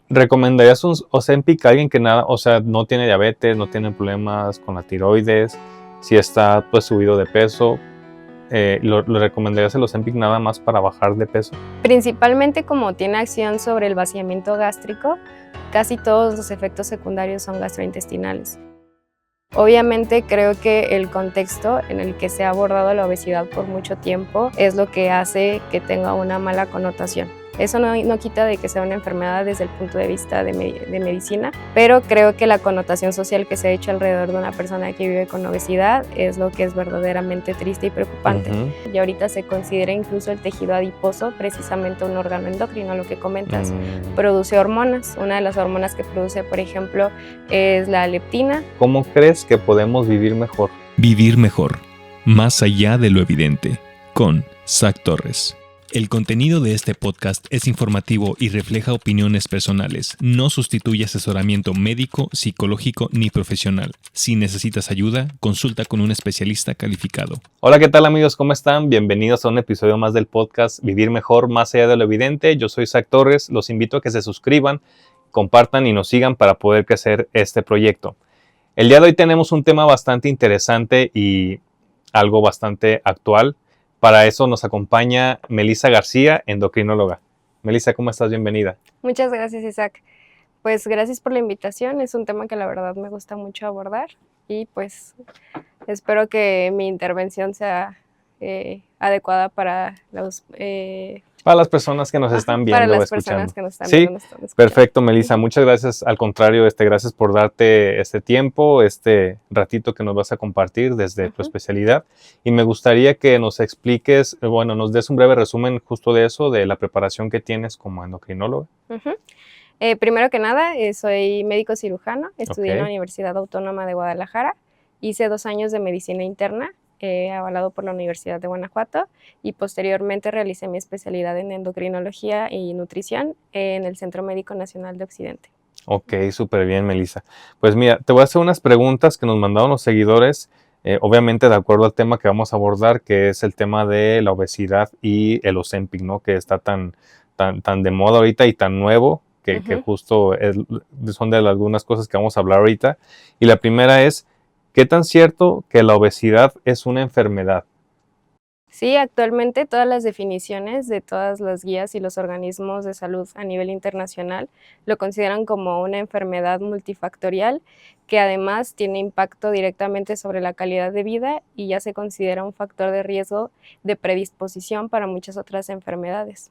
¿Recomendarías un Ozempic a alguien que nada, o sea, no tiene diabetes, no tiene problemas con la tiroides, si está pues subido de peso? ¿Lo recomendarías el Ozempic nada más para bajar de peso? Principalmente como tiene acción sobre el vaciamiento gástrico, casi todos los efectos secundarios son gastrointestinales. Obviamente creo que el contexto en el que se ha abordado la obesidad por mucho tiempo es lo que hace que tenga una mala connotación. Eso no quita de que sea una enfermedad desde el punto de vista de medicina, pero creo que la connotación social que se ha hecho alrededor de una persona que vive con obesidad es lo que es verdaderamente triste y preocupante. Y ahorita se considera incluso el tejido adiposo precisamente un órgano endocrino, lo que comentas. Produce hormonas. Una de las hormonas que produce, por ejemplo, es la leptina. ¿Cómo crees que podemos vivir mejor? Vivir mejor, más allá de lo evidente, con Zach Torres. El contenido de este podcast es informativo y refleja opiniones personales. No sustituye asesoramiento médico, psicológico ni profesional. Si necesitas ayuda, consulta con un especialista calificado. Hola, ¿qué tal amigos? ¿Cómo están? Bienvenidos a un episodio más del podcast Vivir Mejor, más allá de lo evidente. Yo soy Zach Torres. Los invito a que se suscriban, compartan y nos sigan para poder crecer este proyecto. El día de hoy tenemos un tema bastante interesante y algo bastante actual. Para eso nos acompaña Melissa García, endocrinóloga. Melissa, ¿cómo estás? Bienvenida. Muchas gracias, Isaac. Pues gracias por la invitación. Es un tema que la verdad me gusta mucho abordar y pues espero que mi intervención sea adecuada para las personas que nos están viendo para o las escuchando. Personas que nos están viendo, nos están escuchando. Perfecto, Melissa. Muchas gracias. Al contrario, gracias por darte este tiempo, este ratito que nos vas a compartir desde tu especialidad. Y me gustaría que nos expliques, nos des un breve resumen justo de eso, de la preparación que tienes como endocrinóloga. Primero que nada, soy médico cirujano. Estudié en la Universidad Autónoma de Guadalajara. Hice 2 años de medicina interna, avalado por la Universidad de Guanajuato, y posteriormente realicé mi especialidad en endocrinología y nutrición en el Centro Médico Nacional de Occidente. Ok, súper bien, Melissa. Pues mira, te voy a hacer unas preguntas que nos mandaron los seguidores, obviamente de acuerdo al tema que vamos a abordar, que es el tema de la obesidad y el Ozempic, ¿no? Que está tan de moda ahorita y tan nuevo, que justo son de algunas cosas que vamos a hablar ahorita. Y la primera es, ¿qué tan cierto que la obesidad es una enfermedad? Sí, actualmente todas las definiciones de todas las guías y los organismos de salud a nivel internacional lo consideran como una enfermedad multifactorial que además tiene impacto directamente sobre la calidad de vida y ya se considera un factor de riesgo de predisposición para muchas otras enfermedades.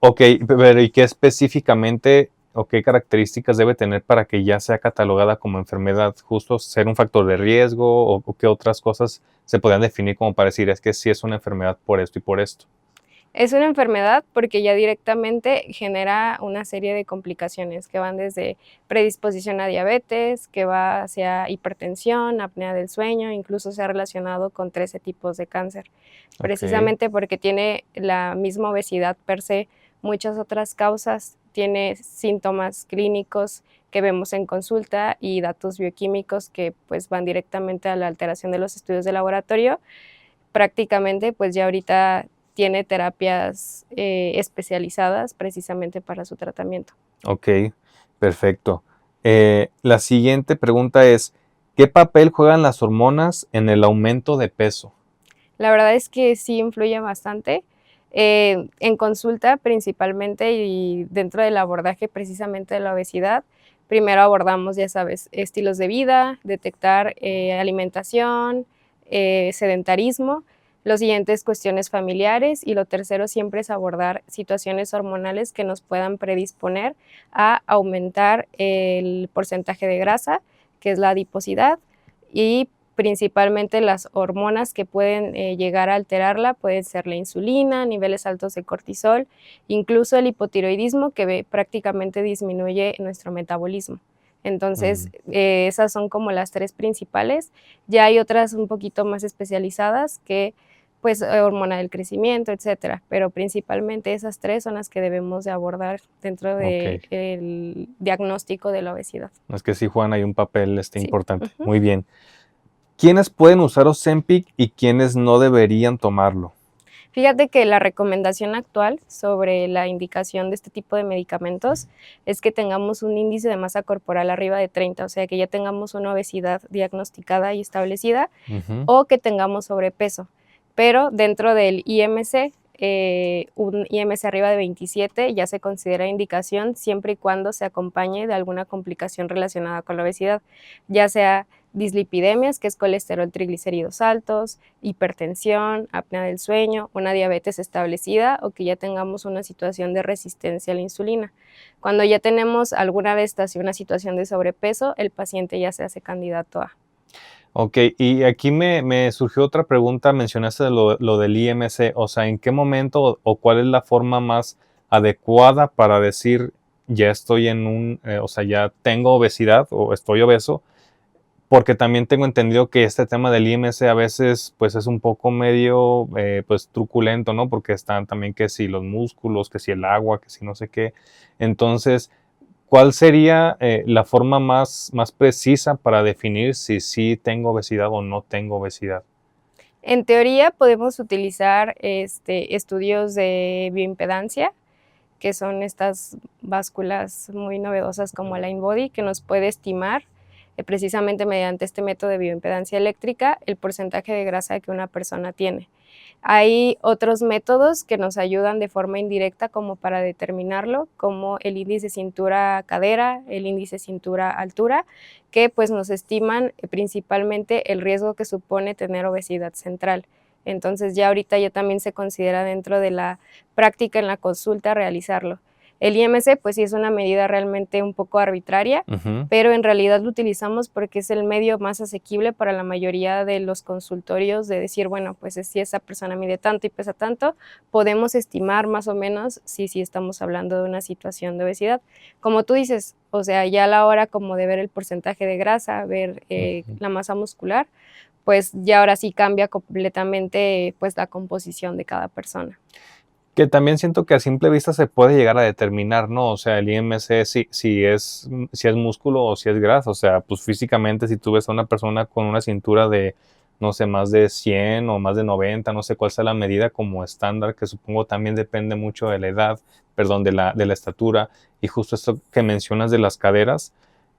Ok, pero ¿y qué específicamente o qué características debe tener para que ya sea catalogada como enfermedad? ¿Justo ser un factor de riesgo o qué otras cosas se podrían definir como para decir es que sí es una enfermedad por esto y por esto? Es una enfermedad porque ya directamente genera una serie de complicaciones que van desde predisposición a diabetes, que va hacia hipertensión, apnea del sueño, incluso se ha relacionado con 13 tipos de cáncer. Precisamente porque tiene la misma obesidad per se, muchas otras causas, tiene síntomas clínicos que vemos en consulta y datos bioquímicos que pues van directamente a la alteración de los estudios de laboratorio. Prácticamente pues ya ahorita tiene terapias especializadas precisamente para su tratamiento. Ok, perfecto. La siguiente pregunta es, ¿qué papel juegan las hormonas en el aumento de peso? La verdad es que sí influye bastante. En consulta principalmente y dentro del abordaje precisamente de la obesidad, primero abordamos, ya sabes, estilos de vida, detectar alimentación, sedentarismo. Lo siguiente es cuestiones familiares y lo tercero siempre es abordar situaciones hormonales que nos puedan predisponer a aumentar el porcentaje de grasa, que es la adiposidad, y principalmente las hormonas que pueden llegar a alterarla pueden ser la insulina, niveles altos de cortisol, incluso el hipotiroidismo que prácticamente disminuye nuestro metabolismo. Entonces, esas son como las 3 principales. Ya hay otras un poquito más especializadas que pues hormona del crecimiento, etcétera, pero principalmente esas 3 son las que debemos de abordar dentro del diagnóstico de la obesidad. Es que sí, Juan, hay un papel importante. Muy bien. ¿Quiénes pueden usar Ozempic y quiénes no deberían tomarlo? Fíjate que la recomendación actual sobre la indicación de este tipo de medicamentos es que tengamos un índice de masa corporal arriba de 30, o sea, que ya tengamos una obesidad diagnosticada y establecida Ujú. o que tengamos sobrepeso. Pero dentro del IMC, un IMC arriba de 27 ya se considera indicación siempre y cuando se acompañe de alguna complicación relacionada con la obesidad, ya sea dislipidemias, que es colesterol, triglicéridos altos, hipertensión, apnea del sueño, una diabetes establecida o que ya tengamos una situación de resistencia a la insulina. Cuando ya tenemos alguna de estas y una situación de sobrepeso, el paciente ya se hace candidato a. Ok, y aquí me surgió otra pregunta, mencionaste de lo del IMC, o sea, ¿en qué momento o cuál es la forma más adecuada para decir ya estoy o sea, ya tengo obesidad o estoy obeso? Porque también tengo entendido que este tema del IMC a veces pues es un poco medio pues truculento, ¿no? Porque están también que si los músculos, que si el agua, que si no sé qué. Entonces, ¿cuál sería la forma más precisa para definir si sí tengo obesidad o no tengo obesidad? En teoría podemos utilizar estudios de bioimpedancia, que son estas básculas muy novedosas como la InBody, que nos puede estimar precisamente mediante este método de bioimpedancia eléctrica el porcentaje de grasa que una persona tiene. Hay otros métodos que nos ayudan de forma indirecta como para determinarlo, como el índice cintura-cadera, el índice cintura-altura, que pues nos estiman principalmente el riesgo que supone tener obesidad central. Entonces ya ahorita ya también se considera dentro de la práctica en la consulta realizarlo. El IMC pues sí es una medida realmente un poco arbitraria, Ujú. pero en realidad lo utilizamos porque es el medio más asequible para la mayoría de los consultorios de decir, bueno, pues si esa persona mide tanto y pesa tanto, podemos estimar más o menos si estamos hablando de una situación de obesidad. Como tú dices, o sea, ya a la hora como de ver el porcentaje de grasa, ver Ujú. la masa muscular, pues ya ahora sí cambia completamente pues la composición de cada persona. Que también siento que a simple vista se puede llegar a determinar, ¿no? O sea, el IMC si es músculo o si es grasa. O sea, pues físicamente si tú ves a una persona con una cintura de, no sé, más de 100 o más de 90, no sé cuál sea la medida como estándar, que supongo también depende mucho de la edad, perdón, de la estatura. Y justo esto que mencionas de las caderas,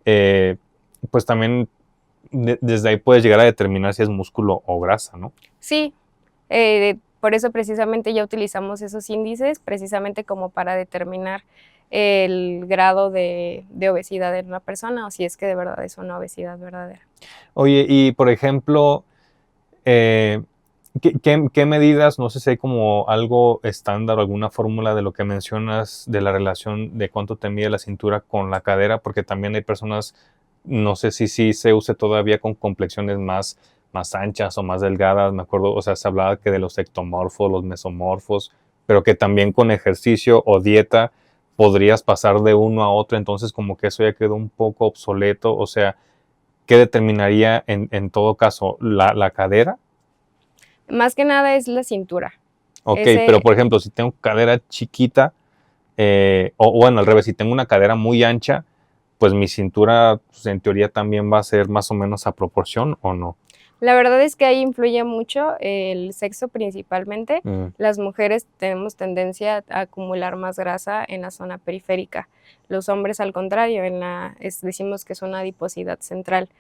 eh, pues también desde ahí puedes llegar a determinar si es músculo o grasa, ¿no? Sí, por eso precisamente ya utilizamos esos índices, precisamente como para determinar el grado de obesidad en una persona o si es que de verdad es una obesidad verdadera. Oye, y por ejemplo, eh, ¿qué medidas, no sé si hay como algo estándar o alguna fórmula de lo que mencionas de la relación de cuánto te mide la cintura con la cadera? Porque también hay personas, no sé si sí se use todavía con complexiones más anchas o más delgadas. Me acuerdo, o sea, se hablaba que de los ectomorfos, los mesomorfos, pero que también con ejercicio o dieta podrías pasar de uno a otro. Entonces, como que eso ya quedó un poco obsoleto. O sea, ¿qué determinaría en todo caso? ¿La cadera? Más que nada es la cintura. Ok, pero Ese, por ejemplo, si tengo cadera chiquita, o bueno, al revés, si tengo una cadera muy ancha, pues mi cintura, pues, en teoría también va a ser más o menos a proporción, ¿o no? la verdad es que ahí influye mucho el sexo principalmente. Mm. Las mujeres tenemos tendencia a acumular más grasa en la zona periférica. Los hombres, al contrario, decimos que es una adiposidad central.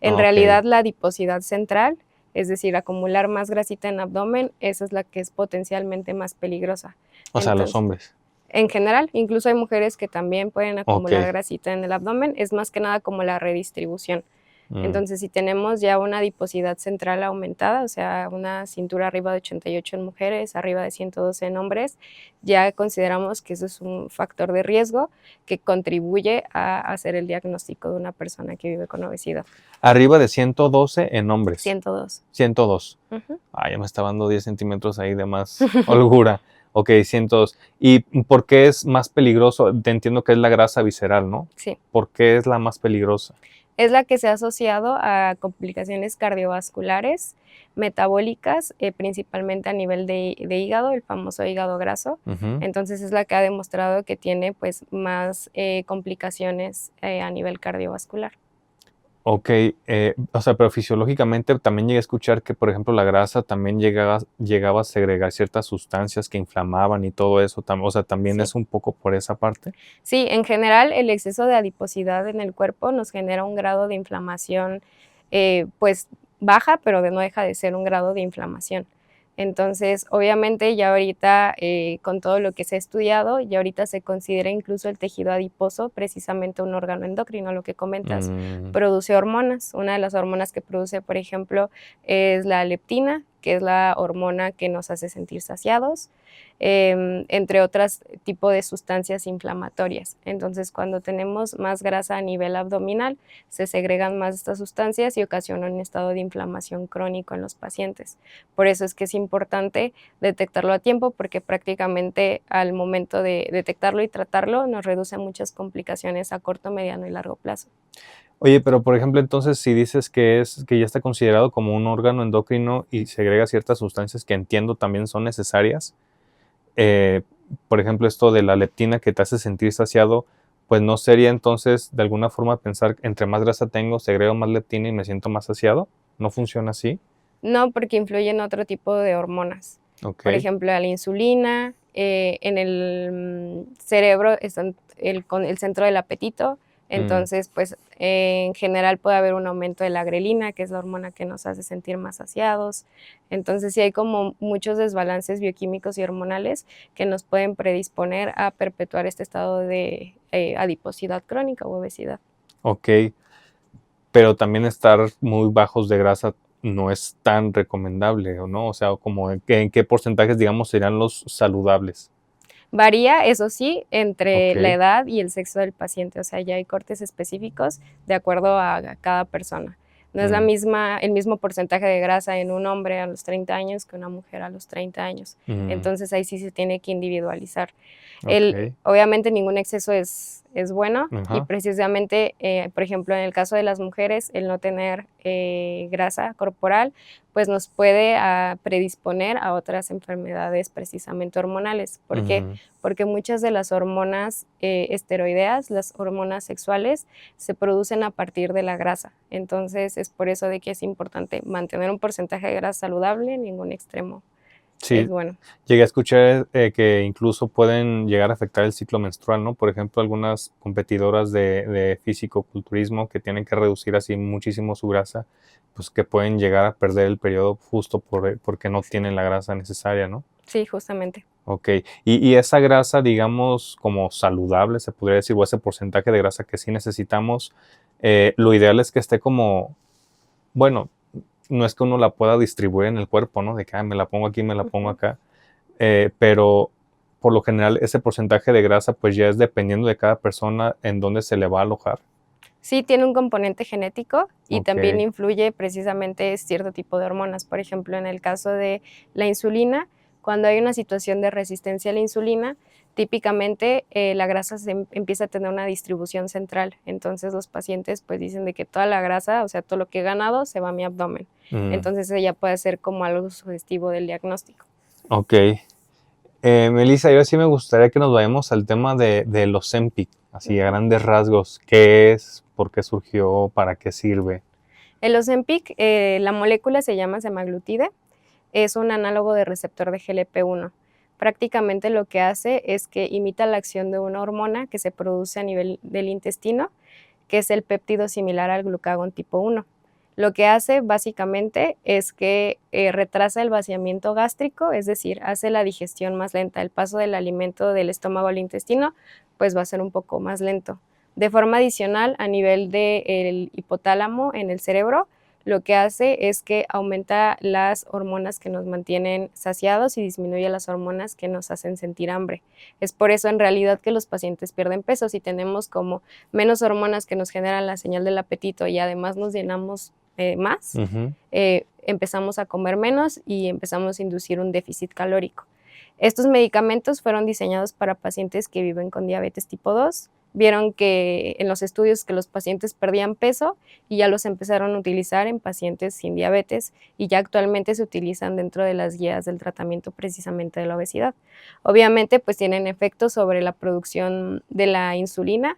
En Ok. realidad, la adiposidad central, es decir, acumular más grasita en abdomen, esa es la que es potencialmente más peligrosa. O sea, los Entonces, hombres. en general, incluso hay mujeres que también pueden Ok. acumular grasita en el abdomen, es más que nada como la redistribución. Mm. Entonces, si tenemos ya una adiposidad central aumentada, o sea, una cintura arriba de 88 en mujeres, arriba de 112 en hombres, ya consideramos que eso es un factor de riesgo que contribuye a hacer el diagnóstico de una persona que vive con obesidad. Arriba de 112 en hombres. 102. 102. Ujú. Ah, ya me está dando 10 centímetros ahí de más holgura. Ok, 102. ¿Y por qué es más peligroso? Te entiendo que es la grasa visceral, ¿no? Sí. ¿Por qué es la más peligrosa? Es la que se ha asociado a complicaciones cardiovasculares, metabólicas, principalmente a nivel de hígado, el famoso hígado graso. Ujú. Entonces es la que ha demostrado que tiene pues más complicaciones a nivel cardiovascular. Ok, o sea, pero fisiológicamente también llegué a escuchar que, por ejemplo, la grasa también llegaba a segregar ciertas sustancias que inflamaban y todo eso, o sea, también Sí. es un poco por esa parte. Sí, en general el exceso de adiposidad en el cuerpo nos genera un grado de inflamación, pues baja, pero no deja de ser un grado de inflamación. Entonces, obviamente ya ahorita con todo lo que se ha estudiado, ya ahorita se considera incluso el tejido adiposo precisamente un órgano endocrino, lo que comentas, Mm, produce hormonas. Una de las hormonas que produce, por ejemplo, es la leptina, que es la hormona que nos hace sentir saciados, entre otras tipo de sustancias inflamatorias. Entonces, cuando tenemos más grasa a nivel abdominal, se segregan más estas sustancias y ocasionan un estado de inflamación crónico en los pacientes. Por eso es que es importante detectarlo a tiempo, porque prácticamente al momento de detectarlo y tratarlo nos reduce muchas complicaciones a corto, mediano y largo plazo. Oye, pero por ejemplo, entonces si dices que ya está considerado como un órgano endocrino y segrega ciertas sustancias que entiendo también son necesarias, eh, por ejemplo, esto de la leptina que te hace sentir saciado, pues no sería entonces de alguna forma pensar entre más grasa tengo, segrego más leptina y me siento más saciado. ¿No funciona así? No, porque influyen otro tipo de hormonas. Ok. Por ejemplo, la insulina, en el cerebro está el centro del apetito, Mm, entonces, pues, en general puede haber un aumento de la grelina, que es la hormona que nos hace sentir más saciados. Entonces, sí hay como muchos desbalances bioquímicos y hormonales que nos pueden predisponer a perpetuar este estado de adiposidad crónica u obesidad. ok, pero también estar muy bajos de grasa no es tan recomendable, ¿o no? O sea, como en qué porcentajes, digamos, serían los saludables. Varía, eso sí, entre Ok. la edad y el sexo del paciente, o sea, ya hay cortes específicos de acuerdo a cada persona. No es Mm, el mismo porcentaje de grasa en un hombre a los 30 años que una mujer a los 30 años. mm, Entonces ahí sí se tiene que individualizar. ok. Obviamente ningún exceso es bueno y Ajá. precisamente, por ejemplo, en el caso de las mujeres, el no tener grasa corporal, pues nos puede predisponer a otras enfermedades precisamente hormonales. ¿Por qué? Ujú. Porque muchas de las hormonas esteroideas, las hormonas sexuales, se producen a partir de la grasa. Entonces es por eso de que es importante mantener un porcentaje de grasa saludable, ningún extremo es Sí, bueno. llegué a escuchar que incluso pueden llegar a afectar el ciclo menstrual, ¿no? Por ejemplo, algunas competidoras de físico-culturismo que tienen que reducir así muchísimo su grasa, pues que pueden llegar a perder el periodo justo porque no Sí, tienen la grasa necesaria, ¿no? sí, justamente. Ok, y esa grasa, digamos, como saludable, se podría decir, o ese porcentaje de grasa que sí necesitamos, lo ideal es que esté como, bueno, no es que uno la pueda distribuir en el cuerpo, ¿no? De que me la pongo aquí, me la pongo Ujú. acá, pero por lo general ese porcentaje de grasa pues ya es dependiendo de cada persona en dónde se le va a alojar. Sí, tiene un componente genético y Ok, también influye precisamente cierto tipo de hormonas. Por ejemplo, en el caso de la insulina, cuando hay una situación de resistencia a la insulina, típicamente la grasa empieza a tener una distribución central. Entonces los pacientes pues dicen de que toda la grasa, o sea, todo lo que he ganado se va a mi abdomen. mm, Entonces ella puede ser como algo sugestivo del diagnóstico. ok. Melissa, yo sí me gustaría que nos vayamos al tema de los Ozempic, así a Ujú. grandes rasgos. ¿Qué es? ¿Por qué surgió? ¿Para qué sirve? El Ozempic, la molécula se llama semaglutide. Es un análogo de receptor de GLP-1. Prácticamente lo que hace es que imita la acción de una hormona que se produce a nivel del intestino, que es el péptido similar al glucagón tipo 1. Lo que hace básicamente es que retrasa el vaciamiento gástrico, es decir, hace la digestión más lenta. El paso del alimento del estómago al intestino pues va a ser un poco más lento. De forma adicional, a nivel del hipotálamo en el cerebro, lo que hace es que aumenta las hormonas que nos mantienen saciados y disminuye las hormonas que nos hacen sentir hambre. Es por eso en realidad que los pacientes pierden peso. Si tenemos como menos hormonas que nos generan la señal del apetito y además nos llenamos más, Ujú. empezamos a comer menos y empezamos a inducir un déficit calórico. Estos medicamentos fueron diseñados para pacientes que viven con diabetes tipo 2. Vieron que en los estudios que los pacientes perdían peso y ya los empezaron a utilizar en pacientes sin diabetes y ya actualmente se utilizan dentro de las guías del tratamiento precisamente de la obesidad. Obviamente pues tienen efectos sobre la producción de la insulina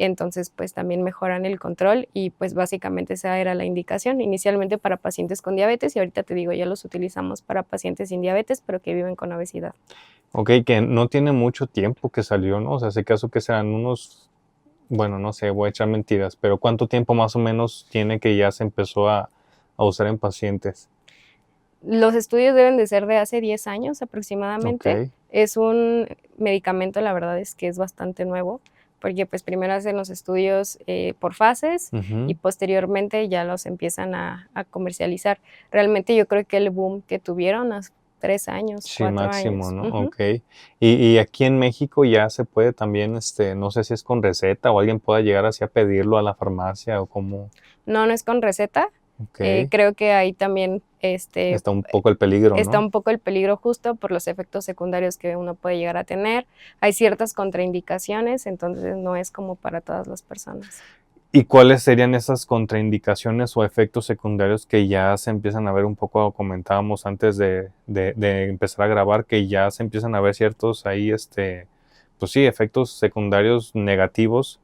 entonces pues también mejoran el control y pues básicamente esa era la indicación inicialmente para pacientes con diabetes y ahorita te digo, ya los utilizamos para pacientes sin diabetes pero que viven con obesidad. Ok, que no tiene mucho tiempo que salió, ¿no? O sea, ese caso que serán unos, bueno, no sé, voy a echar mentiras, pero ¿cuánto tiempo más o menos tiene que ya se empezó a usar en pacientes? Los estudios deben de ser de hace 10 años Ok, aproximadamente. Es un medicamento, la verdad es que es bastante nuevo, porque pues primero hacen los estudios por fases y ujú, posteriormente ya los empiezan a comercializar. Realmente yo creo que el boom que tuvieron hace 3 años, sí, 4 máximo, años. ¿no? Ujú. Ok. Y aquí en México ya se puede también, no sé si es con receta o alguien pueda llegar así a pedirlo a la farmacia o cómo. No, no es con receta. Ok. Creo que ahí también Está un poco el peligro, está ¿no? un poco el peligro justo por los efectos secundarios que uno puede llegar a tener. Hay ciertas contraindicaciones, entonces no es como para todas las personas. ¿Y cuáles serían esas contraindicaciones o efectos secundarios que ya se empiezan a ver un poco, comentábamos antes de empezar a grabar, que ya se empiezan a ver ciertos ahí, pues sí, efectos secundarios negativos?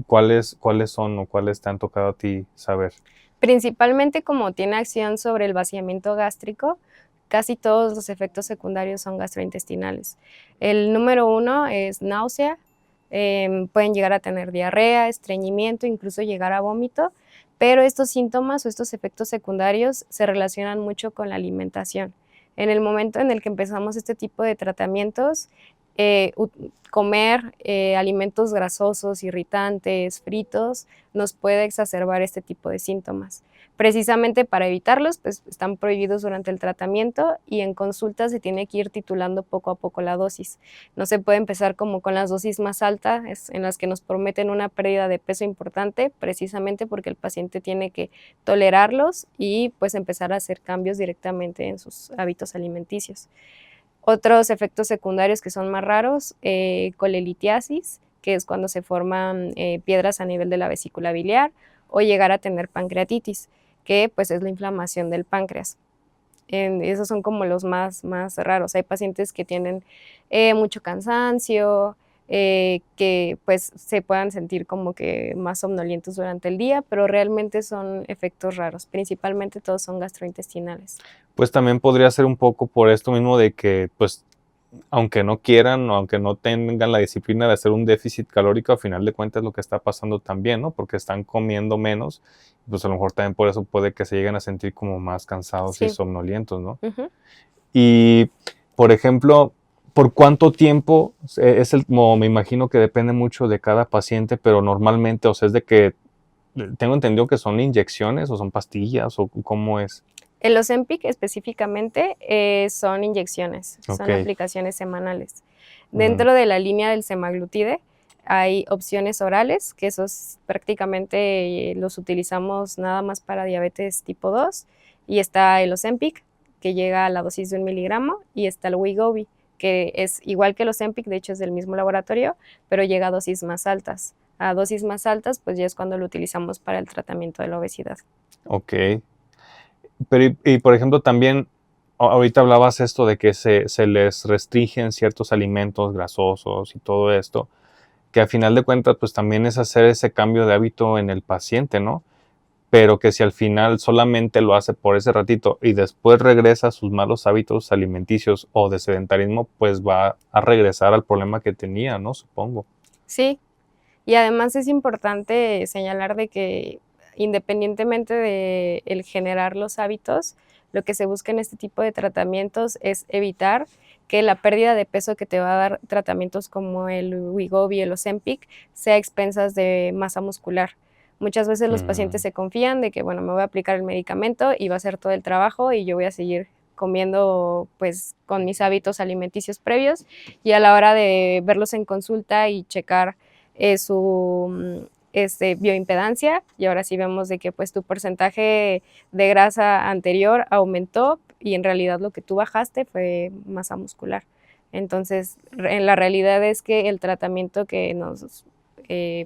¿Cuáles son o cuáles te han tocado a ti saber? Principalmente como tiene acción sobre el vaciamiento gástrico, casi todos los efectos secundarios son gastrointestinales. El número uno es náusea, pueden llegar a tener diarrea, estreñimiento, incluso llegar a vómito, pero estos síntomas o estos efectos secundarios se relacionan mucho con la alimentación. En el momento en el que empezamos este tipo de tratamientos, comer alimentos grasosos, irritantes, fritos, nos puede exacerbar este tipo de síntomas. Precisamente para evitarlos, pues están prohibidos durante el tratamiento y en consulta se tiene que ir titulando poco a poco la dosis. No se puede empezar como con las dosis más altas, en las que nos prometen una pérdida de peso importante, precisamente porque el paciente tiene que tolerarlos y pues empezar a hacer cambios directamente en sus hábitos alimenticios. Otros efectos secundarios que son más raros, colelitiasis, que es cuando se forman piedras a nivel de la vesícula biliar, o llegar a tener pancreatitis, que pues es la inflamación del páncreas. Esos son como los más raros. Hay pacientes que tienen mucho cansancio, que pues se puedan sentir como que más somnolientos durante el día, pero realmente son efectos raros. Principalmente todos son gastrointestinales. Pues también podría ser un poco por esto mismo de que, pues, aunque no quieran o aunque no tengan la disciplina de hacer un déficit calórico, a final de cuentas lo que está pasando también, ¿no? Porque están comiendo menos, pues a lo mejor también por eso puede que se lleguen a sentir como más cansados y Sí. somnolientos, ¿no? Ujú. Y, por ejemplo, ¿por cuánto tiempo como me imagino que depende mucho de cada paciente, pero normalmente, o sea, es de que tengo entendido que son inyecciones o son pastillas o cómo es? El Ozempic específicamente son inyecciones, son Ok. aplicaciones semanales. Mm, Dentro de la línea del semaglutide hay opciones orales, que esos prácticamente los utilizamos nada más para diabetes tipo 2, y está el Ozempic, que llega a la dosis de 1 miligramo, y está el Wegovy, que es igual que el Ozempic, de hecho es del mismo laboratorio, pero llega a dosis más altas. A dosis más altas, pues ya es cuando lo utilizamos para el tratamiento de la obesidad. ok. Pero, por ejemplo, también, ahorita hablabas esto de que se les restringen ciertos alimentos grasosos y todo esto, que a final de cuentas, pues también es hacer ese cambio de hábito en el paciente, ¿no? Pero que si al final solamente lo hace por ese ratito y después regresa a sus malos hábitos alimenticios o de sedentarismo, pues va a regresar al problema que tenía, ¿no? Supongo. Sí, y además es importante señalar de que independientemente de el generar los hábitos, lo que se busca en este tipo de tratamientos es evitar que la pérdida de peso que te va a dar tratamientos como el Wegovy y el Ozempic sea a expensas de masa muscular. Muchas veces los pacientes Mm, se confían de que, bueno, me voy a aplicar el medicamento y va a hacer todo el trabajo y yo voy a seguir comiendo pues con mis hábitos alimenticios previos y a la hora de verlos en consulta y checar su bioimpedancia y ahora sí vemos de que pues tu porcentaje de grasa anterior aumentó y en realidad lo que tú bajaste fue masa muscular. Entonces, en la realidad es que el tratamiento que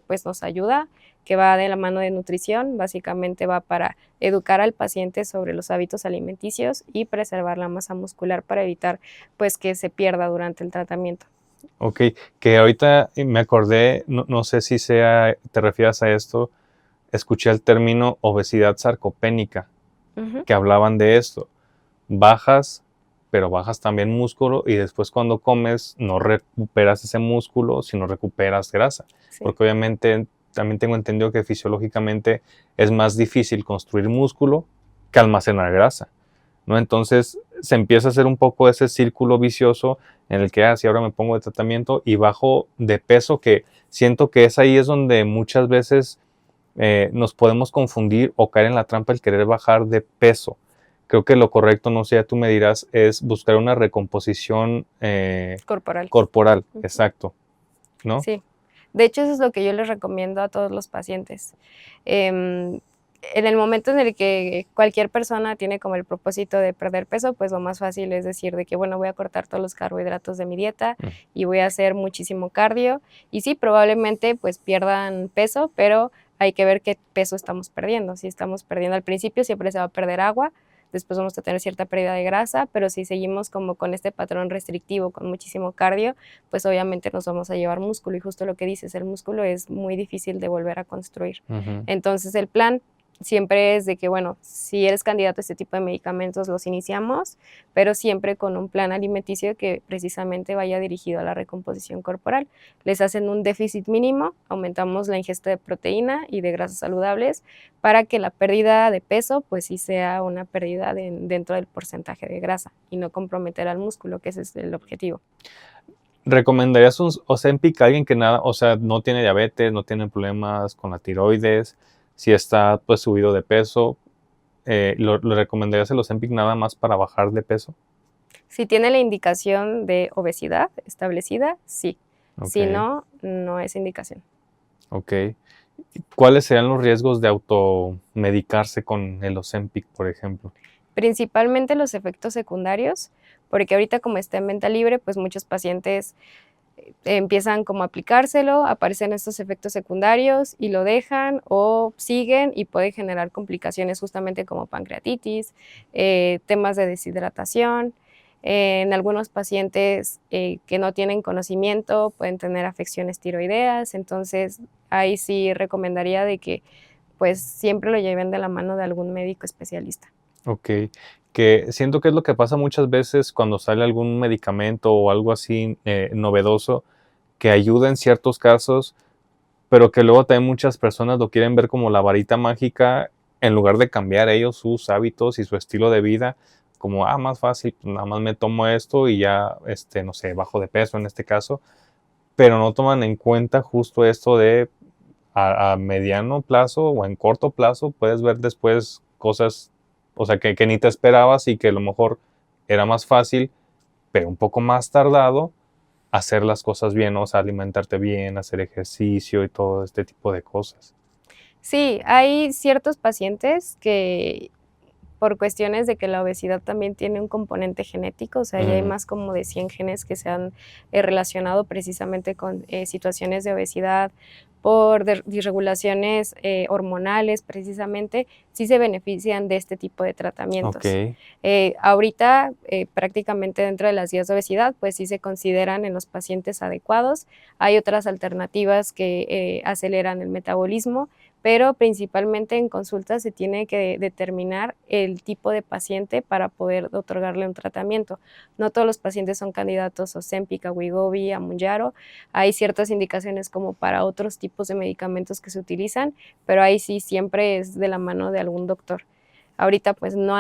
pues nos ayuda, que va de la mano de nutrición, básicamente va para educar al paciente sobre los hábitos alimenticios y preservar la masa muscular para evitar pues que se pierda durante el tratamiento. Ok, que ahorita me acordé, no sé si te refieras a esto, escuché el término obesidad sarcopénica, Ujú. que hablaban de esto. Bajas, pero bajas también músculo y después cuando comes no recuperas ese músculo, sino recuperas grasa. Sí, Porque obviamente también tengo entendido que fisiológicamente es más difícil construir músculo que almacenar grasa, ¿no? Entonces se empieza a hacer un poco ese círculo vicioso en el que, si ahora me pongo de tratamiento y bajo de peso, que siento que ahí es donde muchas veces nos podemos confundir o caer en la trampa el querer bajar de peso. Creo que lo correcto, no sé, ya tú me dirás, es buscar una recomposición corporal. corporal, Ujú. exacto, ¿no? Sí. De hecho, eso es lo que yo les recomiendo a todos los pacientes. Em, en el momento en el que cualquier persona tiene como el propósito de perder peso, pues lo más fácil es decir de que, bueno, voy a cortar todos los carbohidratos de mi dieta Mm. y voy a hacer muchísimo cardio. Y sí, probablemente pues pierdan peso, pero hay que ver qué peso estamos perdiendo. Si estamos perdiendo al principio, siempre se va a perder agua, después vamos a tener cierta pérdida de grasa, pero si seguimos como con este patrón restrictivo, con muchísimo cardio, pues obviamente nos vamos a llevar músculo. Y justo lo que dices, el músculo es muy difícil de volver a construir. Ujú. Entonces el plan siempre es de que, bueno, si eres candidato a este tipo de medicamentos, los iniciamos, pero siempre con un plan alimenticio que precisamente vaya dirigido a la recomposición corporal. Les hacen un déficit mínimo, aumentamos la ingesta de proteína y de grasas saludables para que la pérdida de peso, pues sí sea una pérdida dentro del porcentaje de grasa y no comprometer al músculo, que ese es el objetivo. ¿Recomendarías un Ozempic a alguien que nada, o sea, no tiene diabetes, no tiene problemas con la tiroides, si está pues subido de peso? ¿Lo recomendarías el Ozempic nada más para bajar de peso? Si tiene la indicación de obesidad establecida, sí. Si Ok, no, no es indicación. ok. ¿Cuáles serían los riesgos de automedicarse con el Ozempic, por ejemplo? Principalmente los efectos secundarios, porque ahorita como está en venta libre, pues muchos pacientes empiezan como a aplicárselo, aparecen estos efectos secundarios y lo dejan o siguen y puede generar complicaciones justamente como pancreatitis, temas de deshidratación. En algunos pacientes que no tienen conocimiento pueden tener afecciones tiroideas, entonces ahí sí recomendaría de que pues siempre lo lleven de la mano de algún médico especialista. Ok, que siento que es lo que pasa muchas veces cuando sale algún medicamento o algo así novedoso que ayuda en ciertos casos, pero que luego también muchas personas lo quieren ver como la varita mágica en lugar de cambiar ellos sus hábitos y su estilo de vida, como, más fácil, pues, nada más me tomo esto y ya, no sé, bajo de peso en este caso, pero no toman en cuenta justo esto de a mediano plazo o en corto plazo puedes ver después cosas, o sea, que ni te esperabas y que a lo mejor era más fácil, pero un poco más tardado hacer las cosas bien, ¿no? O sea, alimentarte bien, hacer ejercicio y todo este tipo de cosas. Sí, hay ciertos pacientes que por cuestiones de que la obesidad también tiene un componente genético, o sea, ya hay Mm, más como de 100 genes que se han relacionado precisamente con situaciones de obesidad, por disregulaciones hormonales precisamente, sí se benefician de este tipo de tratamientos. ok. Ahorita prácticamente dentro de las guías de obesidad, pues sí se consideran en los pacientes adecuados. Hay otras alternativas que aceleran el metabolismo, pero principalmente en consulta se tiene que determinar el tipo de paciente para poder otorgarle un tratamiento. No todos los pacientes son candidatos a Ozempic, a Wegovy, a Mounjaro. Hay ciertas indicaciones como para otros tipos de medicamentos que se utilizan, pero ahí sí siempre es de la mano de algún doctor. Ahorita pues no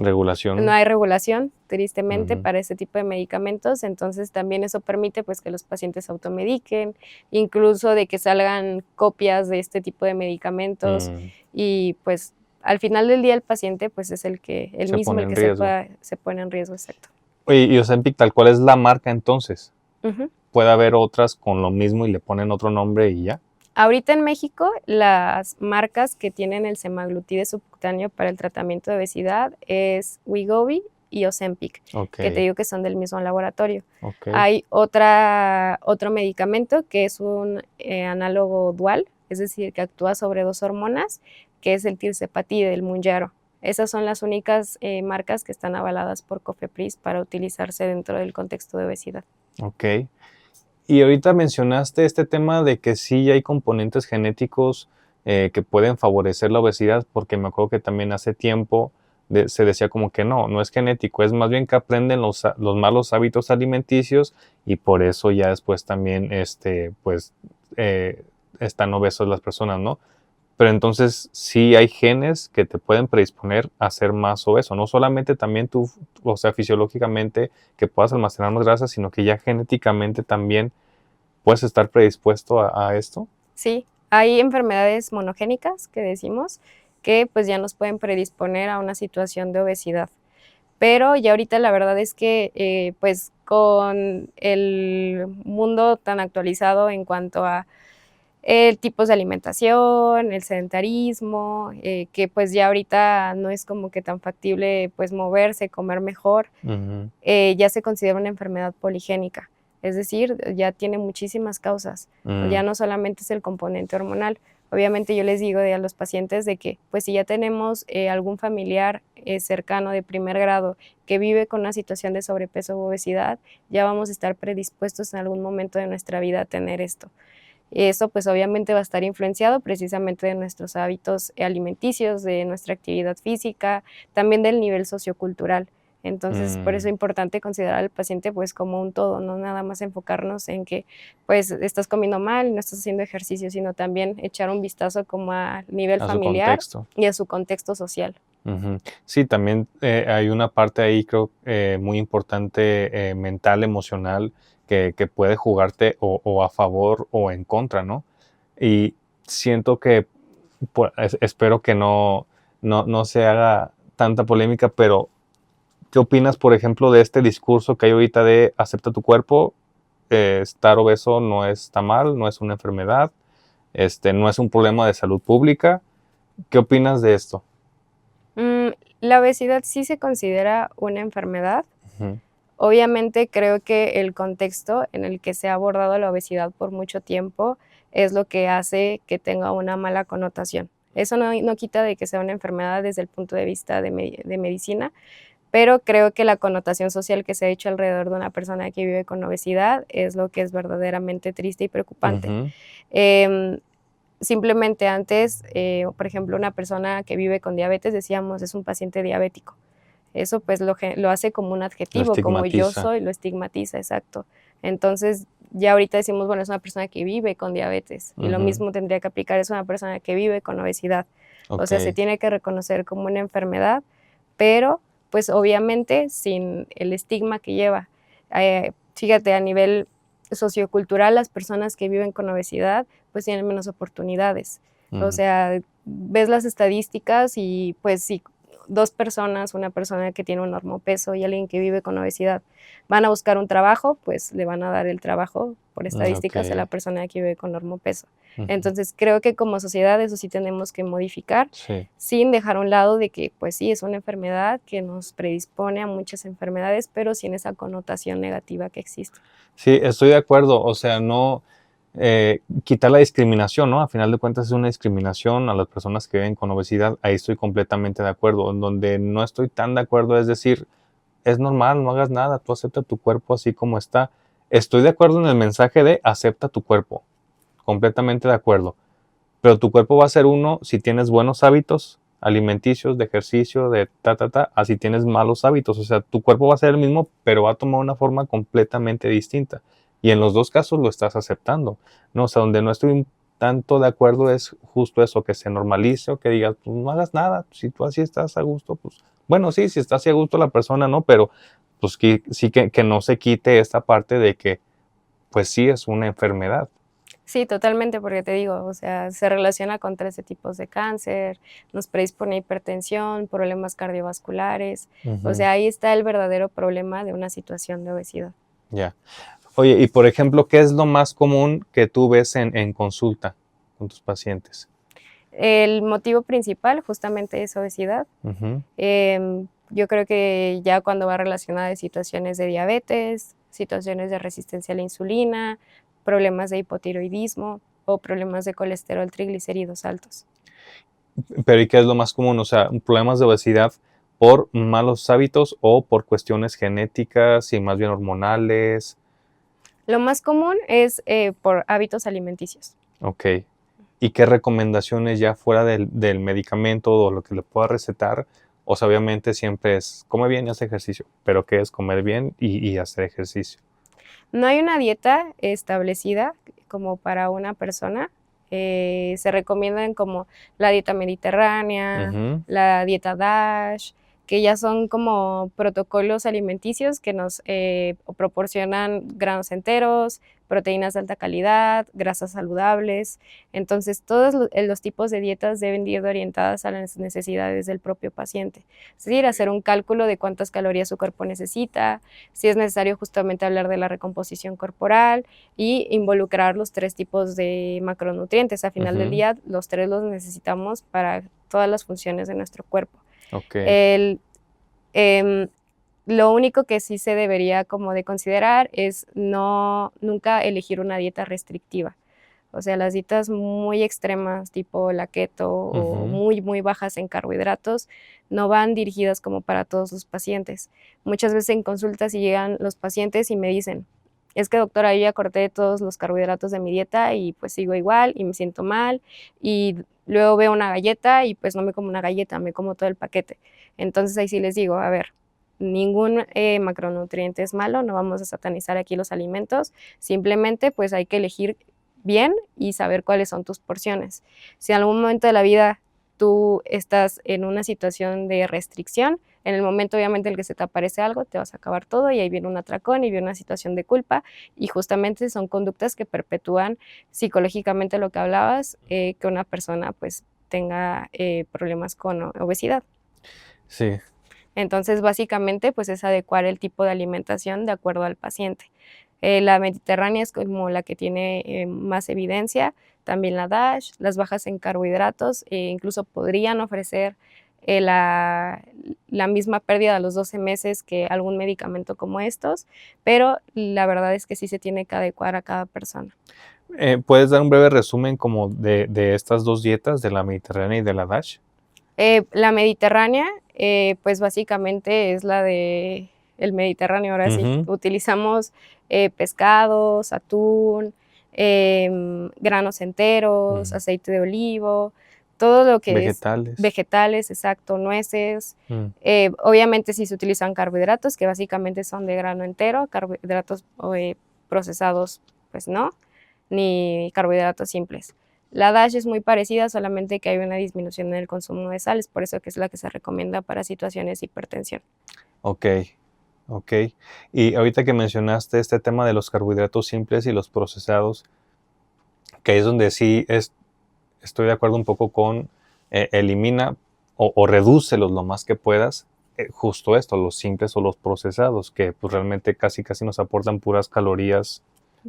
Regulación. hay regulación, tristemente, Ujú. para este tipo de medicamentos, entonces también eso permite, pues, que los pacientes se automediquen, incluso de que salgan copias de este tipo de medicamentos Mm, y, pues, al final del día el paciente, pues, es el se mismo pone el en que riesgo. se pone en riesgo, exacto. Oye, y Ozempic, tal cual es la marca entonces. Ujú. Puede haber otras con lo mismo y le ponen otro nombre y ya. Ahorita en México, las marcas que tienen el semaglutide subcutáneo para el tratamiento de obesidad es Wegovy y Ozempic, Ok, que te digo que son del mismo laboratorio. ok. Hay otro medicamento que es un análogo dual, es decir, que actúa sobre dos hormonas, que es el tirzepatide, el Mounjaro. Esas son las únicas marcas que están avaladas por COFEPRIS para utilizarse dentro del contexto de obesidad. Ok. Y ahorita mencionaste este tema de que sí hay componentes genéticos que pueden favorecer la obesidad, porque me acuerdo que también hace tiempo se decía como que no es genético, es más bien que aprenden los malos hábitos alimenticios y por eso ya después también pues, están obesos las personas, ¿no? Pero entonces sí hay genes que te pueden predisponer a ser más obeso, no solamente también tú, o sea, fisiológicamente que puedas almacenar más grasa, sino que ya genéticamente también puedes estar predispuesto a esto. Sí, hay enfermedades monogénicas que decimos que pues ya nos pueden predisponer a una situación de obesidad. Pero ya ahorita la verdad es que pues con el mundo tan actualizado en cuanto a tipos de alimentación, el sedentarismo, que pues ya ahorita no es como que tan factible pues moverse, comer mejor, Ujú. ya se considera una enfermedad poligénica, es decir, ya tiene muchísimas causas, ya no solamente es el componente hormonal. Obviamente yo les digo a los pacientes de que pues si ya tenemos algún familiar cercano de primer grado que vive con una situación de sobrepeso u obesidad, ya vamos a estar predispuestos en algún momento de nuestra vida a tener esto. Eso pues obviamente va a estar influenciado precisamente de nuestros hábitos alimenticios, de nuestra actividad física, también del nivel sociocultural. Entonces, por eso es Mm, importante considerar al paciente pues como un todo, no nada más enfocarnos en que pues estás comiendo mal, no estás haciendo ejercicio, sino también echar un vistazo como a nivel a su familiar contexto. y a su contexto social. Ujú. Sí, también hay una parte ahí, creo, muy importante, mental, emocional, que puede jugarte o a favor o en contra, ¿no? Y siento que, espero que no se haga tanta polémica, pero ¿qué opinas, por ejemplo, de este discurso que hay ahorita de acepta tu cuerpo? Estar obeso no está mal, no es una enfermedad, no es un problema de salud pública. ¿Qué opinas de esto? Mm, la obesidad sí se considera una enfermedad. Ujú. Obviamente creo que el contexto en el que se ha abordado la obesidad por mucho tiempo es lo que hace que tenga una mala connotación. Eso no quita de que sea una enfermedad desde el punto de vista de medicina, pero creo que la connotación social que se ha hecho alrededor de una persona que vive con obesidad es lo que es verdaderamente triste y preocupante. Ujú. Em, Simplemente antes, por ejemplo, una persona que vive con diabetes, decíamos, es un paciente diabético. Eso, pues, lo hace como un Lo adjetivo, como yo estigmatiza. soy, lo estigmatiza, exacto. Entonces, ya ahorita decimos, bueno, es una persona que vive con diabetes, y lo Ujú. mismo tendría que aplicar, es una persona que vive con obesidad. O sea, se Okey. tiene que reconocer como una enfermedad, pero, pues, obviamente, sin el estigma que lleva. Fíjate, a nivel sociocultural, las personas que viven con obesidad, pues, tienen menos oportunidades. O Ujú. sea, ves las estadísticas y, pues, si 2 personas, una persona que tiene un normopeso y alguien que vive con obesidad, van a buscar un trabajo, pues, le van a dar el trabajo por estadísticas a la Okey. persona que vive con normopeso. Ujú. Entonces, creo que como sociedad eso sí tenemos que modificar, Sí. sin dejar a un lado de que, pues sí, es una enfermedad que nos predispone a muchas enfermedades, pero sin esa connotación negativa que existe. Sí, estoy de acuerdo. O sea, no, quitar la discriminación, ¿no? A final de cuentas es una discriminación a las personas que viven con obesidad. Ahí estoy completamente de acuerdo. En donde no estoy tan de acuerdo es decir, es normal, no hagas nada, tú acepta tu cuerpo así como está. Estoy de acuerdo en el mensaje de acepta tu cuerpo, completamente de acuerdo. Pero tu cuerpo va a ser uno si tienes buenos hábitos alimenticios, de ejercicio, de así tienes malos hábitos. O sea, tu cuerpo va a ser el mismo, pero va a tomar una forma completamente distinta. Y en los dos casos lo estás aceptando, ¿no? O sea, donde no estoy tanto de acuerdo es justo eso, que se normalice o que digas, pues no hagas nada, si tú así estás a gusto, pues bueno, sí, si está así a gusto la persona, ¿no? Pero pues que, sí que no se quite esta parte de que, pues sí es una enfermedad. Sí, totalmente, porque te digo, o sea, se relaciona con 13 tipos de cáncer, nos predispone a hipertensión, problemas cardiovasculares, o Ujú. sea, ahí está el verdadero problema de una situación de obesidad. Ya. Oye, y por ejemplo, ¿qué es lo más común que tú ves en consulta con tus pacientes? El motivo principal justamente es obesidad. Ujú. Yo creo que ya cuando va relacionada de situaciones de diabetes, situaciones de resistencia a la insulina, problemas de hipotiroidismo o problemas de colesterol, triglicéridos altos. Pero ¿y qué es lo más común? O sea, problemas de obesidad por malos hábitos o por cuestiones genéticas y más bien hormonales. Lo más común es por hábitos alimenticios. Ok. ¿Y qué recomendaciones ya fuera del medicamento o lo que le pueda recetar? O sea, obviamente siempre es come bien y haz ejercicio, pero ¿qué es comer bien y hacer ejercicio? No hay una dieta establecida como para una persona. Se recomiendan como la dieta mediterránea, Ujú. la dieta DASH, que ya son como protocolos alimenticios que nos proporcionan granos enteros, proteínas de alta calidad, grasas saludables. Entonces, todos los tipos de dietas deben ir orientadas a las necesidades del propio paciente. Es decir, hacer un cálculo de cuántas calorías su cuerpo necesita, si es necesario justamente hablar de la recomposición corporal y involucrar los 3 tipos de macronutrientes. A final del Ujú. día, los 3 los necesitamos para todas las funciones de nuestro cuerpo. Ok. El, em, lo único que sí se debería como de considerar es nunca elegir una dieta restrictiva. O sea, las dietas muy extremas, tipo la keto o Ujú. muy, muy bajas en carbohidratos, no van dirigidas como para todos los pacientes. Muchas veces en consultas si llegan los pacientes y me dicen, es que doctora, yo ya corté todos los carbohidratos de mi dieta y pues sigo igual y me siento mal y luego veo una galleta y pues no me como una galleta, me como todo el paquete. Entonces ahí sí les digo, a ver, ningún macronutriente es malo, no vamos a satanizar aquí los alimentos, simplemente pues hay que elegir bien y saber cuáles son tus porciones. Si en algún momento de la vida tú estás en una situación de restricción, en el momento obviamente en el que se te aparece algo, te vas a acabar todo y ahí viene un atracón y viene una situación de culpa y justamente son conductas que perpetúan psicológicamente lo que hablabas, que una persona pues tenga problemas con obesidad. Sí. Entonces, básicamente, pues es adecuar el tipo de alimentación de acuerdo al paciente. La mediterránea es como la que tiene más evidencia, también la DASH, las bajas en carbohidratos, incluso podrían ofrecer la misma pérdida a los 12 meses que algún medicamento como estos, pero la verdad es que sí se tiene que adecuar a cada persona. ¿Puedes dar un breve resumen como de estas dos dietas, de la mediterránea y de la DASH? La mediterránea, pues básicamente es la de el Mediterráneo, ahora sí. Ujú. Utilizamos pescados, atún, granos enteros, Mm. aceite de olivo, todo lo que es Vegetales. vegetales, exacto, nueces. Mm. Obviamente sí se utilizan carbohidratos, que básicamente son de grano entero, carbohidratos procesados, pues no, ni carbohidratos simples. La DASH es muy parecida, solamente que hay una disminución en el consumo de sales, por eso que es la que se recomienda para situaciones de hipertensión. Ok, ok. Y ahorita que mencionaste este tema de los carbohidratos simples y los procesados, que es donde sí estoy de acuerdo un poco con elimina o redúcelos lo más que puedas, justo esto, los simples o los procesados, que pues realmente casi nos aportan puras calorías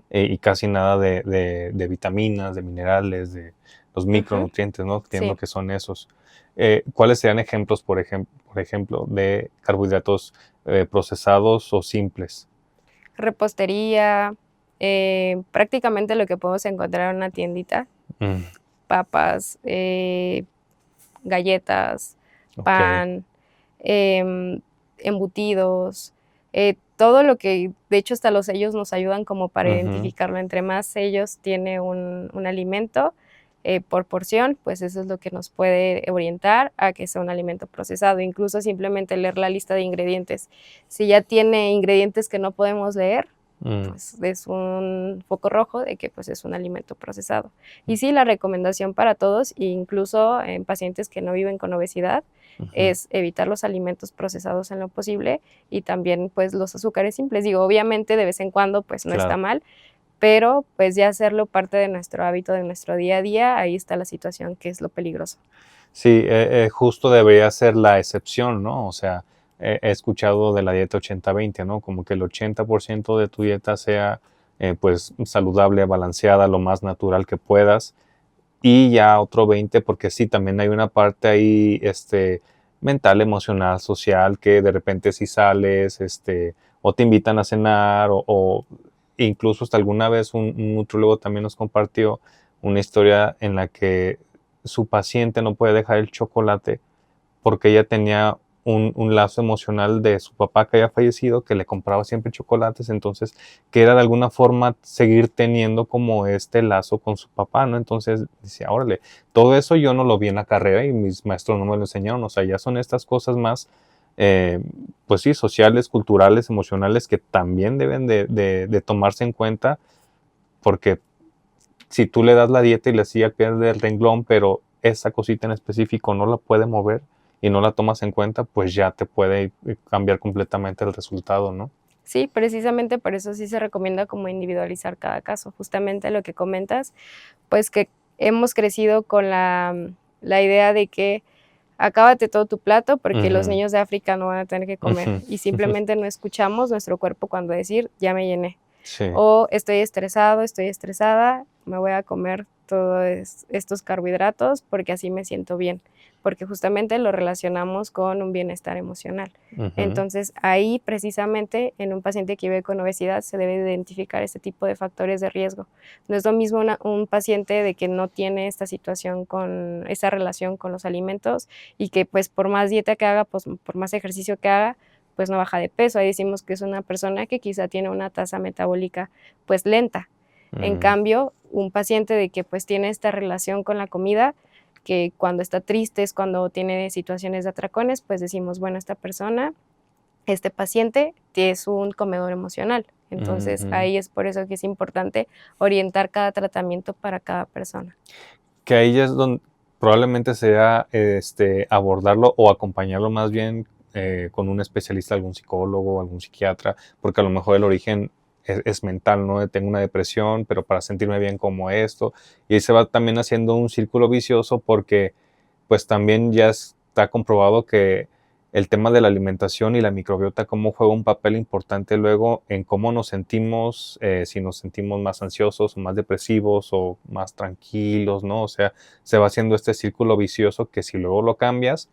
y casi nada de vitaminas, de minerales, de los Ujú, micronutrientes, ¿no? Entiendo sí. que son esos. ¿Cuáles serían ejemplos, por ejemplo, de carbohidratos procesados o simples? Repostería, prácticamente lo que podemos encontrar en una tiendita, Mm. papas, galletas, Ok. pan, embutidos, todo lo que, de hecho, hasta los sellos nos ayudan como para Ujú. identificarlo. Entre más sellos tiene un alimento por porción, pues eso es lo que nos puede orientar a que sea un alimento procesado. Incluso simplemente leer la lista de ingredientes. Si ya tiene ingredientes que no podemos leer, Mm. pues es un foco rojo de que pues es un alimento procesado. Y sí, la recomendación para todos, incluso en pacientes que no viven con obesidad, Ujú. es evitar los alimentos procesados en lo posible y también pues los azúcares simples. Digo, obviamente de vez en cuando pues no está Claro. mal, pero pues ya hacerlo parte de nuestro hábito, de nuestro día a día, ahí está la situación que es lo peligroso. Sí, justo debería ser la excepción, ¿no? O sea, he escuchado de la dieta 80-20, ¿no? Como que el 80% de tu dieta sea pues saludable, balanceada, lo más natural que puedas y ya otro 20, porque sí, también hay una parte ahí, mental, emocional, social, que de repente si sales, o te invitan a cenar, o incluso hasta alguna vez un nutriólogo también nos compartió una historia en la que su paciente no puede dejar el chocolate porque ella tenía un lazo emocional de su papá que había fallecido, que le compraba siempre chocolates, entonces que era de alguna forma seguir teniendo como este lazo con su papá, ¿no? Entonces decía, órale, todo eso yo no lo vi en la carrera y mis maestros no me lo enseñaron, o sea, ya son estas cosas más, pues sí, sociales, culturales, emocionales, que también deben de tomarse en cuenta, porque si tú le das la dieta y le sigue pierde el renglón, pero esa cosita en específico no la puede mover y no la tomas en cuenta, pues ya te puede cambiar completamente el resultado, ¿no? Sí, precisamente por eso sí se recomienda como individualizar cada caso. Justamente lo que comentas, pues que hemos crecido con la idea de que acábate todo tu plato porque los Ujú, niños de África no van a tener que comer ujú. y simplemente no escuchamos nuestro cuerpo cuando decir ya me llené. Sí. O estoy estresado, estoy estresada, me voy a comer todos estos carbohidratos porque así me siento bien, porque justamente lo relacionamos con un bienestar emocional. Ujú, Entonces, ahí precisamente en un paciente que vive con obesidad se debe identificar este tipo de factores de riesgo. No es lo mismo un paciente de que no tiene esta situación con esa relación con los alimentos y que pues por más dieta que haga, pues por más ejercicio que haga, pues no baja de peso. Ahí decimos que es una persona que quizá tiene una tasa metabólica pues lenta. En mm, cambio, un paciente de que pues tiene esta relación con la comida, que cuando está triste es cuando tiene situaciones de atracones, pues decimos, bueno, esta persona, este paciente es un comedor emocional. Entonces, ujú. ahí es por eso que es importante orientar cada tratamiento para cada persona. Que ahí es donde probablemente sea abordarlo o acompañarlo más bien con un especialista, algún psicólogo, algún psiquiatra, porque a lo mejor el origen es mental, ¿no? Tengo una depresión, pero para sentirme bien como esto, y ahí se va también haciendo un círculo vicioso porque pues también ya está comprobado que el tema de la alimentación y la microbiota, cómo juega un papel importante luego en cómo nos sentimos, si nos sentimos más ansiosos o más depresivos o más tranquilos, ¿no? O sea, se va haciendo este círculo vicioso que si luego lo cambias,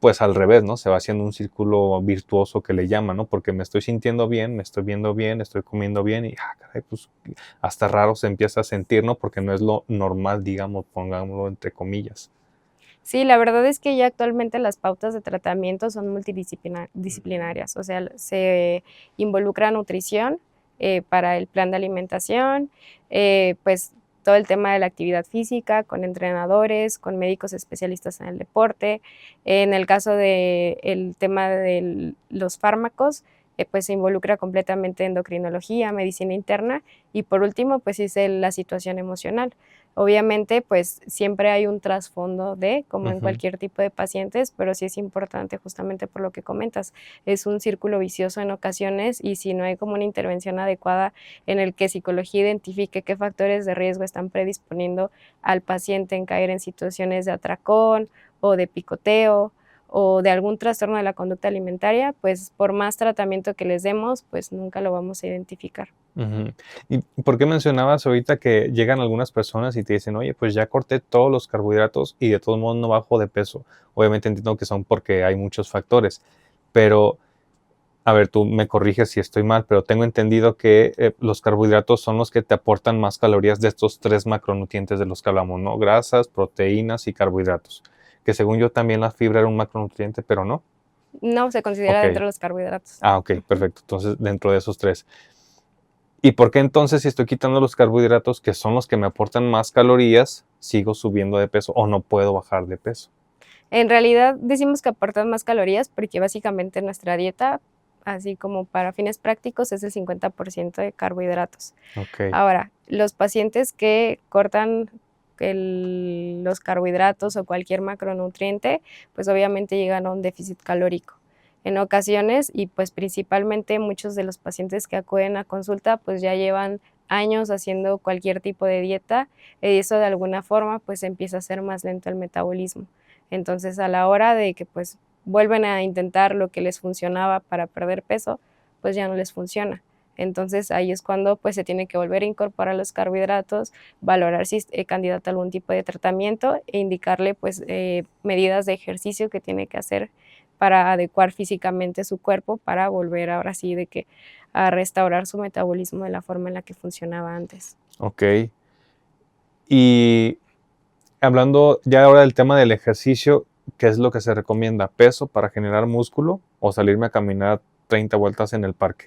pues al revés, ¿no? Se va haciendo un círculo virtuoso que le llaman, ¿no? Porque me estoy sintiendo bien, me estoy viendo bien, estoy comiendo bien y, caray, pues hasta raro se empieza a sentir, ¿no? Porque no es lo normal, digamos, pongámoslo entre comillas. Sí, la verdad es que ya actualmente las pautas de tratamiento son multidisciplinarias, o sea, se involucra nutrición para el plan de alimentación, pues todo el tema de la actividad física con entrenadores, con médicos especialistas en el deporte. En el caso del tema de los fármacos, pues se involucra completamente endocrinología, medicina interna y por último, pues es la situación emocional. Obviamente, pues siempre hay un trasfondo de, como en Ujú. cualquier tipo de pacientes, pero sí es importante justamente por lo que comentas. Es un círculo vicioso en ocasiones y si no hay como una intervención adecuada en el que psicología identifique qué factores de riesgo están predisponiendo al paciente en caer en situaciones de atracón o de picoteo o de algún trastorno de la conducta alimentaria, pues por más tratamiento que les demos, pues nunca lo vamos a identificar. Ujú. ¿Y por qué mencionabas ahorita que llegan algunas personas y te dicen, oye, pues ya corté todos los carbohidratos y de todos modos no bajo de peso? Obviamente entiendo que son porque hay muchos factores, pero, a ver, tú me corriges si estoy mal, pero tengo entendido que los carbohidratos son los que te aportan más calorías de estos tres macronutrientes de los que hablamos, ¿no? Grasas, proteínas y carbohidratos. Que según yo también la fibra era un macronutriente, pero no. No se considera Ok. dentro de los carbohidratos. Ok, Ujú. perfecto. Entonces, dentro de esos tres. ¿Y por qué entonces si estoy quitando los carbohidratos, que son los que me aportan más calorías, sigo subiendo de peso o no puedo bajar de peso? En realidad decimos que aportan más calorías porque básicamente nuestra dieta, así como para fines prácticos, es el 50% de carbohidratos. Ok. Ahora, los pacientes que cortan los carbohidratos o cualquier macronutriente, pues obviamente llegan a un déficit calórico. En ocasiones, y pues principalmente muchos de los pacientes que acuden a consulta, pues ya llevan años haciendo cualquier tipo de dieta y eso de alguna forma pues empieza a ser más lento el metabolismo. Entonces a la hora de que pues vuelven a intentar lo que les funcionaba para perder peso, pues ya no les funciona. Entonces ahí es cuando pues se tiene que volver a incorporar los carbohidratos, valorar si es candidato a algún tipo de tratamiento e indicarle pues medidas de ejercicio que tiene que hacer para adecuar físicamente su cuerpo para volver ahora sí de que a restaurar su metabolismo de la forma en la que funcionaba antes. Ok. Y hablando ya ahora del tema del ejercicio, ¿qué es lo que se recomienda? ¿Peso para generar músculo o salirme a caminar 30 vueltas en el parque?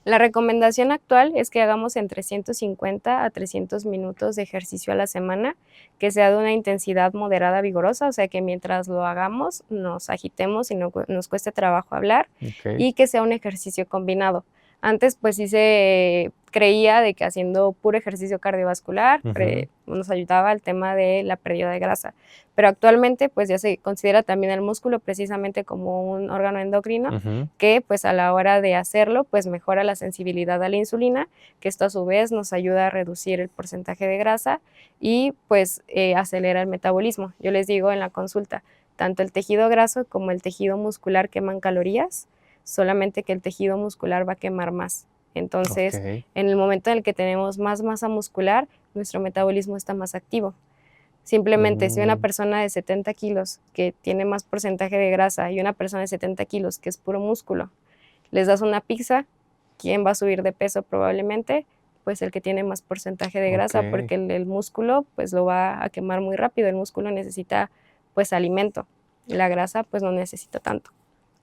La recomendación actual es que hagamos entre 150 a 300 minutos de ejercicio a la semana, que sea de una intensidad moderada vigorosa, o sea que mientras lo hagamos nos agitemos y no nos cueste trabajo hablar, Ok. y que sea un ejercicio combinado. Antes pues sí se creía de que haciendo puro ejercicio cardiovascular Ujú. nos ayudaba al tema de la pérdida de grasa, pero actualmente pues ya se considera también el músculo precisamente como un órgano endocrino Ujú. que pues a la hora de hacerlo pues mejora la sensibilidad a la insulina, que esto a su vez nos ayuda a reducir el porcentaje de grasa y pues acelera el metabolismo. Yo les digo en la consulta, tanto el tejido graso como el tejido muscular queman calorías, solamente que el tejido muscular va a quemar más. Entonces, Ok. en el momento en el que tenemos más masa muscular, nuestro metabolismo está más activo. Simplemente, si una Mm, persona de 70 kilos que tiene más porcentaje de grasa y una persona de 70 kilos que es puro músculo, les das una pizza, ¿quién va a subir de peso probablemente? Pues el que tiene más porcentaje de grasa, ok. porque el músculo pues lo va a quemar muy rápido. El músculo necesita pues alimento, la grasa pues no necesita tanto.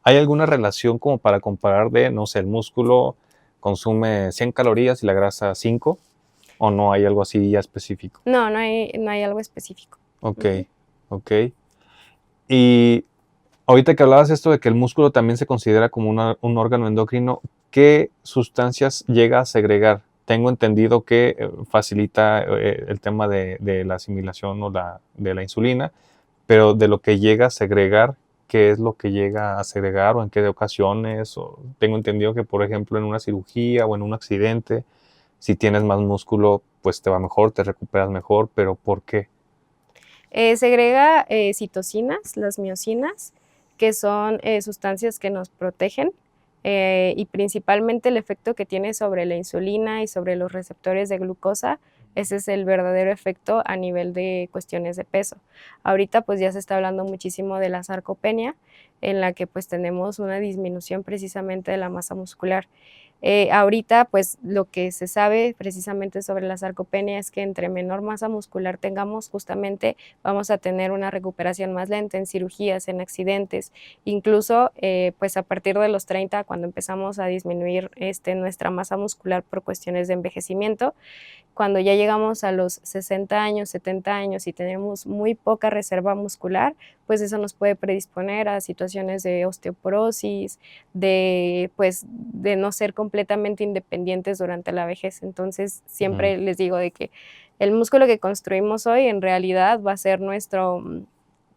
¿Hay alguna relación como para comparar de, no sé, el músculo consume 100 calorías y la grasa 5? ¿O no hay algo así ya específico? No, no hay algo específico. Ok, Ujú. ok. Y ahorita que hablabas esto de que el músculo también se considera como un órgano endocrino, ¿qué sustancias llega a segregar? Tengo entendido que facilita el tema de la asimilación o de la insulina, pero de lo que llega a segregar, ¿qué es lo que llega a segregar o en qué ocasiones? O tengo entendido que, por ejemplo, en una cirugía o en un accidente, si tienes más músculo, pues te va mejor, te recuperas mejor, pero ¿por qué? Segrega citocinas, las miocinas, que son sustancias que nos protegen y principalmente el efecto que tiene sobre la insulina y sobre los receptores de glucosa, ese es el verdadero efecto a nivel de cuestiones de peso. Ahorita pues ya se está hablando muchísimo de la sarcopenia, en la que pues tenemos una disminución precisamente de la masa muscular. Ahorita, pues lo que se sabe precisamente sobre la sarcopenia es que entre menor masa muscular tengamos, justamente vamos a tener una recuperación más lenta en cirugías, en accidentes, incluso pues a partir de los 30, cuando empezamos a disminuir nuestra masa muscular por cuestiones de envejecimiento, cuando ya llegamos a los 60 años, 70 años y tenemos muy poca reserva muscular, pues eso nos puede predisponer a situaciones de osteoporosis, pues, de no ser completamente independientes durante la vejez. Entonces, Ujú. siempre les digo de que el músculo que construimos hoy en realidad va a ser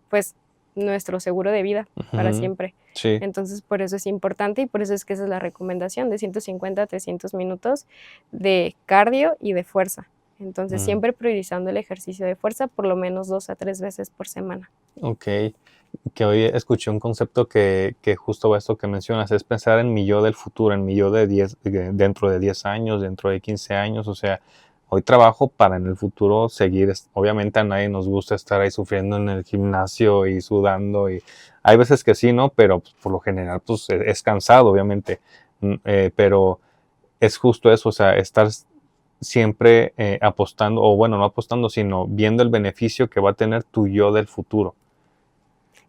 pues, nuestro seguro de vida para Ujú. siempre. Sí. Entonces, por eso es importante y por eso es que esa es la recomendación de 150 a 300 minutos de cardio y de fuerza. Entonces, Mm. siempre priorizando el ejercicio de fuerza por lo menos 2 a 3 veces por semana. Ok, que hoy escuché un concepto que justo esto que mencionas es pensar en mi yo del futuro, en mi yo dentro de 10 años, dentro de 15 años, o sea, hoy trabajo para en el futuro seguir, obviamente a nadie nos gusta estar ahí sufriendo en el gimnasio y sudando y hay veces que sí, ¿no? Pero pues, por lo general pues es cansado, obviamente. Pero es justo eso, o sea, estar siempre apostando, o bueno, no apostando, sino viendo el beneficio que va a tener tu yo del futuro.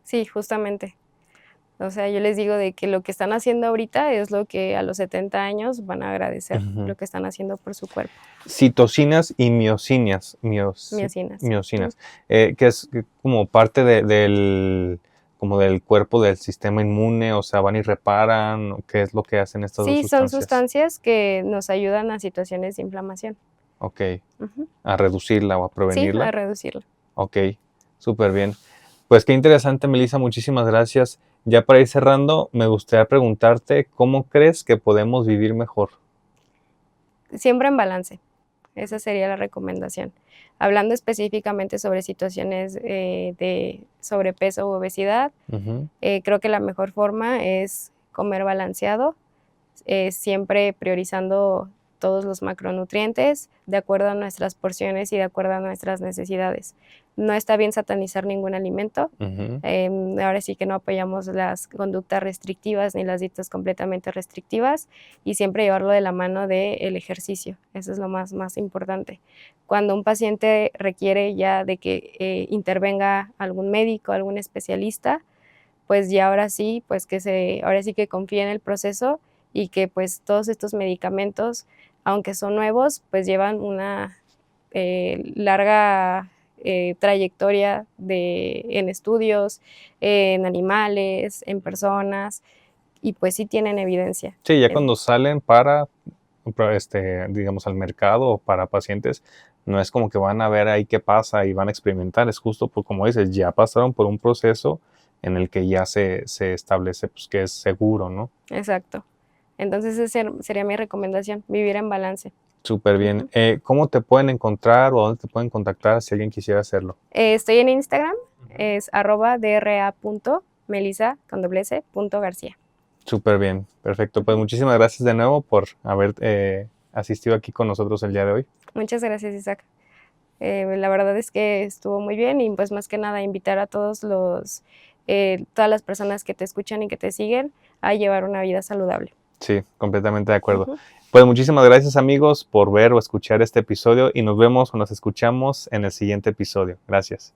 Sí, justamente. O sea, yo les digo de que lo que están haciendo ahorita es lo que a los 70 años van a agradecer, Ujú. lo que están haciendo por su cuerpo. Citocinas y miocinas, Miocinas. Ujú. miocinas, que es como parte como del cuerpo del sistema inmune, o sea, van y reparan, ¿o qué es lo que hacen estas dos Sí, son sustancias? sustancias que nos ayudan a situaciones de inflamación. Ok, Ujú. a reducirla o a Sí, a prevenirla. reducirlo. Ok, súper bien. Pues qué interesante, Melissa, muchísimas gracias. Ya para ir cerrando, me gustaría preguntarte, ¿cómo crees que podemos vivir mejor? Siempre en balance. Esa sería la recomendación. Hablando específicamente sobre situaciones de sobrepeso u obesidad, Ujú. creo que la mejor forma es comer balanceado, siempre priorizando todos los macronutrientes de acuerdo a nuestras porciones y de acuerdo a nuestras necesidades. No está bien satanizar ningún alimento. Ahora sí que no apoyamos las conductas restrictivas ni las dietas completamente restrictivas, y siempre llevarlo de la mano del ejercicio. Eso es lo más importante. Cuando un paciente requiere ya de que intervenga algún médico, algún especialista, pues ya ahora sí, pues ahora sí que confíe en el proceso, y que pues todos estos medicamentos, aunque son nuevos, pues llevan una larga trayectoria en estudios, en animales, en personas, y pues sí tienen evidencia. Sí, ya cuando salen digamos, al mercado o para pacientes, no es como que van a ver ahí qué pasa y van a experimentar, es justo como dices, ya pasaron por un proceso en el que ya se establece pues, que es seguro, ¿no? Exacto. Entonces esa sería mi recomendación, vivir en balance. Súper bien. ¿Cómo te pueden encontrar o dónde te pueden contactar si alguien quisiera hacerlo? Estoy en Instagram, es @dra.melisa.garcia. Súper bien, perfecto. Pues muchísimas gracias de nuevo por haber asistido aquí con nosotros el día de hoy. Muchas gracias, Isaac. La verdad es que estuvo muy bien, y pues más que nada invitar a todas las personas que te escuchan y que te siguen a llevar una vida saludable. Sí, completamente de acuerdo. Pues muchísimas gracias, amigos, por ver o escuchar este episodio, y nos vemos o nos escuchamos en el siguiente episodio. Gracias.